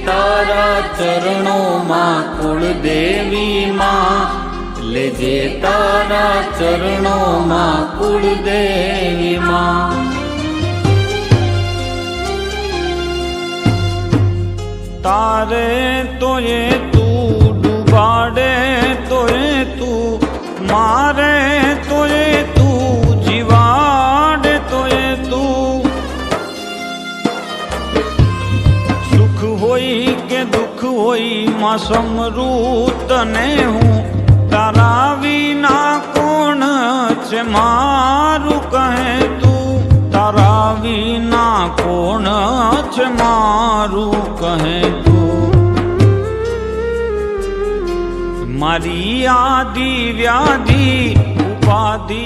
તારા ચરણોમાં કુળદેવી માં, લેજે તારા ચરણોમાં કુળદેવી માં. તારે તોય તું ડૂબાડે તોય તું, મારે તોય તું જીવાડે તોય તું. સુખ હોય કે દુઃખ હોય માં સમરું તને હું, તારા વિના કોણ છે મારું કહે તું, તારા વિના કોણ છે મારું કહે તું. મારી આદિ વ્યાધિ ઉપાધિ